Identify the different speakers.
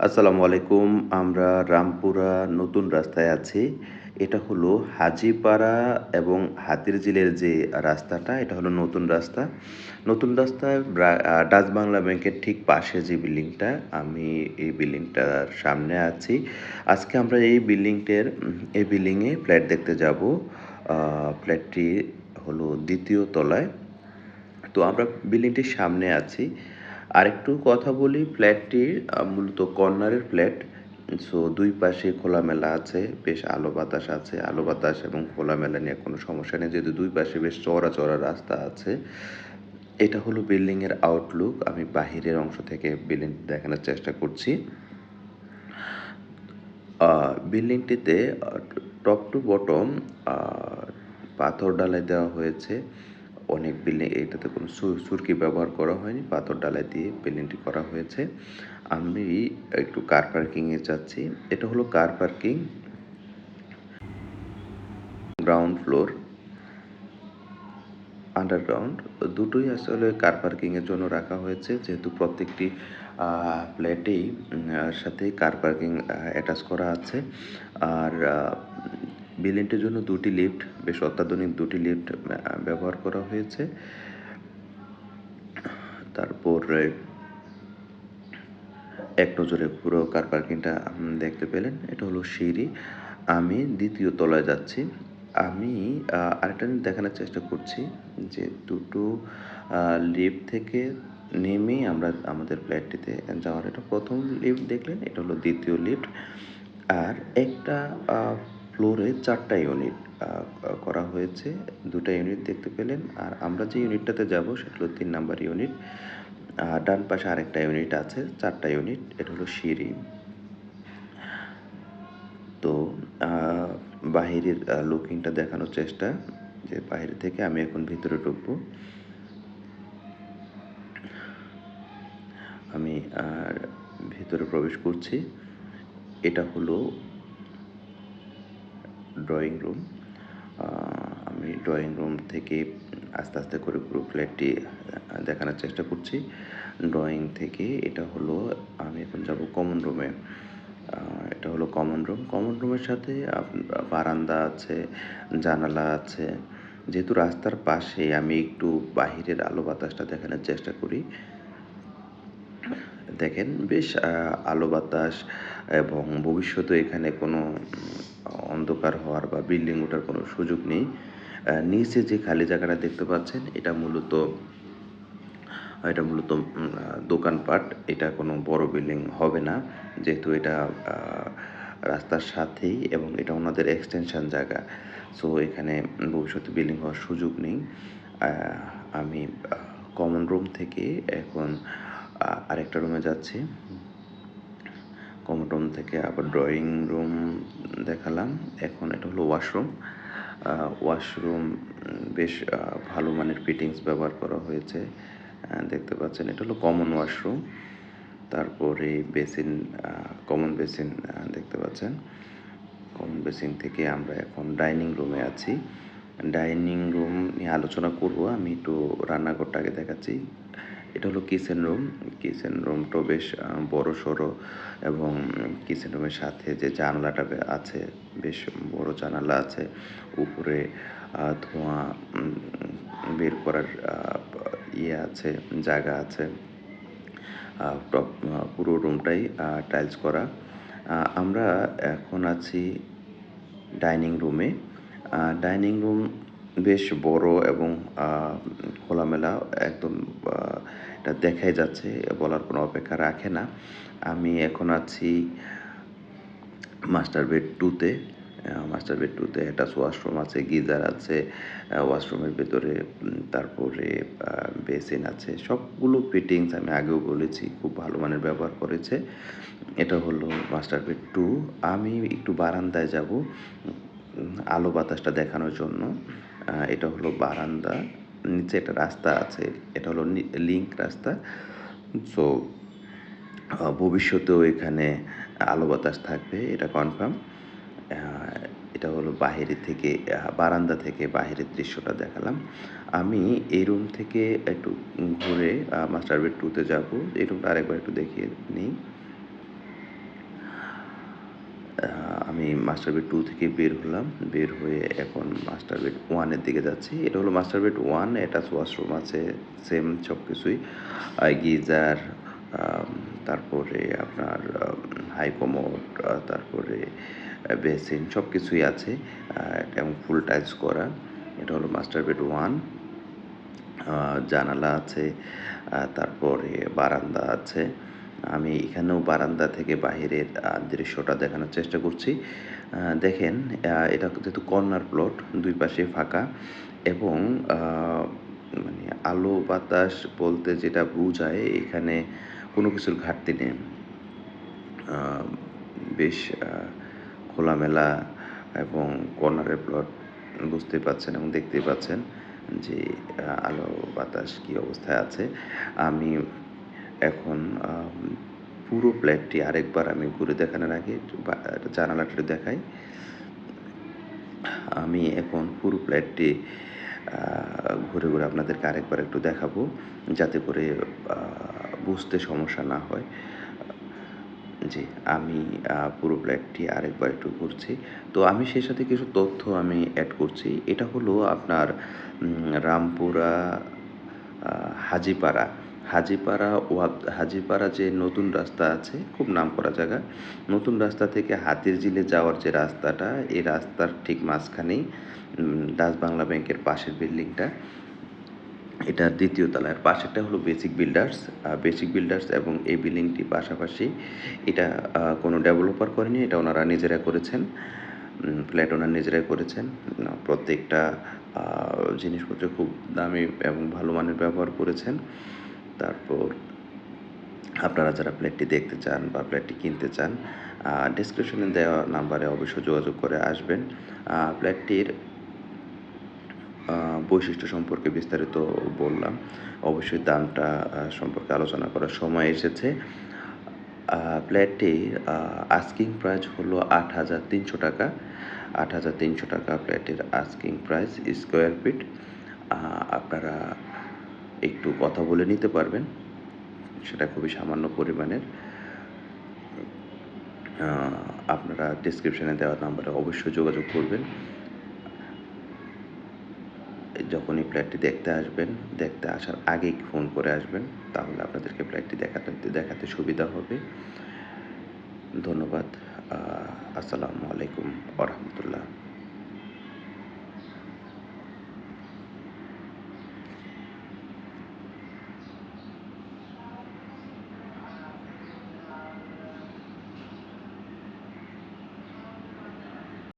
Speaker 1: আসসালামু আলাইকুম। আমরা রামপুরা নতুন রাস্তায় আছি। এটা হলো হাজীপাড়া এবং হাতিরঝিলের যে রাস্তাটা, এটা হলো নতুন রাস্তা। নতুন রাস্তায় ডাচ বাংলা ব্যাংকের ঠিক পাশে যে বিল্ডিংটা, আমি এই বিল্ডিংটার সামনে আছি। আজকে আমরা এই বিল্ডিংয়ে ফ্ল্যাট দেখতে যাবো। ফ্ল্যাটটি হলো ২য় তলায়। তো আমরা বিল্ডিংটির সামনে আছি। আরেকটু কথা বলি, ফ্ল্যাটটি মূলত কর্নারের ফ্ল্যাট। সো ২ পাশে খোলামেলা আছে, বেশ আলো বাতাস আছে। আলো বাতাস এবং খোলামেলা নিয়ে কোনো সমস্যা নেই, যেহেতু ২ পাশে বেশ চওড়া, চওড়া রাস্তা আছে। এটা হলো বিল্ডিংয়ের আউটলুক। আমি বাহিরের অংশ থেকে বিল্ডিং দেখানোর চেষ্টা করছি। বিল্ডিংটিতে টপ টু বটম আ পাথর ঢালাই দেওয়া হয়েছে। অনেক বিল্ডিং এটাতে কোনো সুরকি ব্যবহার করা হয়নি। পাথর ঢালাই দিয়ে বিল্ডিংটি করা হয়েছে। আমি একটু কার পার্কিং এ যাচ্ছি। এটা হলো car parking, ground floor, underground দুটোই আসলে কার পার্কিং এর জন্য রাখা হয়েছে, যেহেতু প্রত্যেকটি ফ্ল্যাটেই সাথেই কার পার্কিং অ্যাটাচ করা আছে। আর বিল্ডিংটির জন্য ২টি লিফট, বেশ অত্যাধুনিক ২টি লিফট ব্যবহার করা হয়েছে। তারপরে এক নজরে পুরো কার পার্কিংটা দেখতে পেলেন। এটা হলো সিঁড়ি। আমি ২য় তলায় যাচ্ছি। আমি আরেকটা জিনিস দেখানোর চেষ্টা করছি যে দুটো লিফট থেকে নেমেই আমরা আমাদের ফ্ল্যাটটিতে যাওয়ার, এটা ১ম লিফট দেখলেন, এটা হলো ২য় লিফট। আর একটা ফ্লোরে ৪ টা ইউনিট আ আ করা হয়েছে। ২ টা ইউনিট দেখতে পেলেন। আর আমরা যে ইউনিটটাতে যাবো সেটা হলো ৩ নাম্বার ইউনিট। ডান পাশে আরেকটা ইউনিট আছে, ৪ টা ইউনিট। এটা হলো সিঁড়ি। তো আ বাহিরের লুকিংটা দেখানোর চেষ্টা, যে বাহিরে থেকে আমি এখন ভিতরে ঢুকবো। আমি ভিতরে প্রবেশ করছি। এটা হলো ড্রয়িং রুম। আ আমি ড্রয়িং রুম থেকে আস্তে, আস্তে করে পুরো ফ্ল্যাটটি দেখানোর চেষ্টা করছি। ড্রয়িং থেকে এটা হলো, আমি এখন যাবো কমন রুমে। আ এটা হলো কমন রুম। কমন রুমের সাথে বারান্দা আছে, জানালা আছে। যেহেতু রাস্তার পাশে, আমি একটু বাহিরের আলো বাতাসটা দেখানোর চেষ্টা করি। দেখেন, বেশ আলো বাতাস, এবং ভবিষ্যতে এখানে কোনো অন্ধকার হওয়ার বা বিল্ডিং ওঠার কোনো সুযোগ নেই। নিচে যে খালি জায়গাটা দেখতে পাচ্ছেন, এটা মূলত দোকানপাট। এটা কোনো বড় বিল্ডিং হবে না, যেহেতু এটা আ রাস্তার সাথেই, এবং এটা ওনাদের এক্সটেনশন জায়গা। সো এখানে ভবিষ্যতে বিল্ডিং হওয়ার সুযোগ নেই। আ আমি কমন রুম থেকে এখন আরেকটা রুমে যাচ্ছি। কমন রুম থেকে আবার ড্রয়িং রুম দেখালাম। এখন এটা হলো ওয়াশরুম। ওয়াশরুম বেশ ভালো মানের ফিটিংস ব্যবহার করা হয়েছে। দেখতে পাচ্ছেন, এটা হলো কমন ওয়াশরুম। তারপরে বেসিন, কমন বেসিন দেখতে পাচ্ছেন। কমন বেসিন থেকে আমরা এখন ডাইনিং রুমে আছি। ডাইনিং রুম নিয়ে আলোচনা করব। আমি একটু রান্নাঘরটা আগে দেখাচ্ছি। এটা হলো কিচেন রুম। কিচেন রুমটাও বেশ বড়সড়, এবং কিচেন রুমের সাথে যে জানালাটা আছে, বেশ বড় জানালা আছে। উপরে ধোঁয়া বের করার আছে, জায়গা আছে। পুরো রুমটাই টাইলস করা। আমরা এখন আছি ডাইনিং রুমে। ডাইনিং রুম বেশ বড় এবং আ খোলামেলা, একদম আ এটা দেখাই যাচ্ছে, বলার কোনো অপেক্ষা রাখে না। আমি এখন আছি মাস্টার বেড 2 তে। মাস্টার বেড 2 তে অ্যাটাচ ওয়াশরুম আছে, গিজার আছে ওয়াশরুমের ভেতরে। তারপরে আ বেসিন আছে। সবগুলো ফিটিংস আমি আগেও বলেছি, খুব ভালো মানের ব্যবহার করেছে। এটা হলো মাস্টার বেড 2। আমি একটু বারান্দায় যাবো আলো বাতাসটা দেখানোর জন্য। এটা হলো বারান্দা। নিচে একটা রাস্তা আছে। এটা হলো লিংক রাস্তা। সো ভবিষ্যতেও এখানে আলো বাতাস থাকবে, এটা কনফার্ম। আ এটা হলো বাহিরে থেকে, বারান্দা থেকে বাহিরের দৃশ্যটা দেখালাম। আমি এই রুম থেকে একটু ঘুরে মাস্টার বেড 2 তে যাবো। এই রুমটা আরেকবার একটু দেখিয়ে নিই। আমি মাস্টার বেড 2 থেকে বের হলাম। বের হয়ে এখন মাস্টার বেড 1 এর দিকে যাচ্ছি। এটা হলো মাস্টার বেড 1, অ্যাটাচ ওয়াশরুম আছে, সেম সবকিছুই। গিজার, আম তারপরে আপনার হাই কমোড, তারপরে বেসিন সবকিছুই আছে। এবং ফুল টাইলস করা। এটা হলো মাস্টার বেড 1। জানালা আছে, তারপরে বারান্দা আছে। আমি এখানেও বারান্দা থেকে বাহিরের দৃশ্যটা দেখানোর চেষ্টা করছি। দেখেন, এটা যেহেতু কর্নার প্লট, ২ পাশেই ফাঁকা এবং আ মানে আলো বাতাস বলতে যেটা বুঝায় এখানে কোনো কিছুর ঘাটতি নেই। আ বেশ খোলামেলা এবং কর্নারের প্লট, বুঝতেই পাচ্ছেন এবং দেখতেই পাচ্ছেন যে আলো বাতাস কি অবস্থায় আছে। আমি এখন পুরো ফ্ল্যাটটি আরেকবার আমি ঘুরে দেখানোর আগে একটু জানালাটা একটু দেখাই। আমি এখন পুরো ফ্ল্যাটটি আ ঘুরে আপনাদেরকে আরেকবার একটু দেখাবো, যাতে করে আ বুঝতে সমস্যা না হয়। জি, আমি পুরো ফ্ল্যাটটি আরেকবার একটু ঘুরছি। তো আমি সেই সাথে কিছু তথ্য আমি এড করছি। এটা হলো আপনার রামপুরা আ হাজীপাড়া। হাজীপাড়া যে নতুন রাস্তা আছে, খুব নামকরা জায়গা। নতুন রাস্তা থেকে হাতিরঝিলে যাওয়ার যে রাস্তাটা, এই রাস্তার ঠিক মাঝখানেই ডাচ বাংলা ব্যাংকের পাশের বিল্ডিংটা। এটা ২য় তলায়। আর পাশেরটা হলো বেসিক বিল্ডার্স। বেসিক বিল্ডার্স এবং এই বিল্ডিংটি পাশাপাশি। এটা কোনো ডেভেলপার করেনি, এটা ওনারা নিজেরা করেছেন। ফ্ল্যাট ওনারা নিজেরাই করেছেন। প্রত্যেকটা আ জিনিসপত্র খুব দামি এবং ভালো মানের ব্যবহার করেছেন। তারপর আপনারা যারা ফ্ল্যাটটি দেখতে চান বা ফ্ল্যাটটি কিনতে চান, ডেসক্রিপশনে দেওয়া নাম্বারে অবশ্যই যোগাযোগ করে আসবেন। ফ্ল্যাটটির বৈশিষ্ট্য সম্পর্কে বিস্তারিত বললাম। অবশ্যই দামটা সম্পর্কে আলোচনা করার সময় এসেছে। ফ্ল্যাটটির আস্কিং প্রাইস হলো ৳৮,৩০০। ৳৮,৩০০ ফ্ল্যাটের আস্কিং প্রাইস স্কোয়ার ফিট। আপনারা একটু কথা বলে নিতে পারবেন। সেটা খুবই সামান্য পরিমাণের। আ আপনারা ডেসক্রিপশনে দেওয়া নাম্বারে অবশ্যই যোগাযোগ করবেন। যখনই ফ্ল্যাটটি দেখতে আসবেন, দেখতে আসার আগেই ফোন করে আসবেন। তাহলে আপনাদেরকে ফ্ল্যাটটি দেখাতে সুবিধা হবে। ধন্যবাদ। আ আসসালামু আলাইকুম ওয়া রাহমাতুল্লাহ।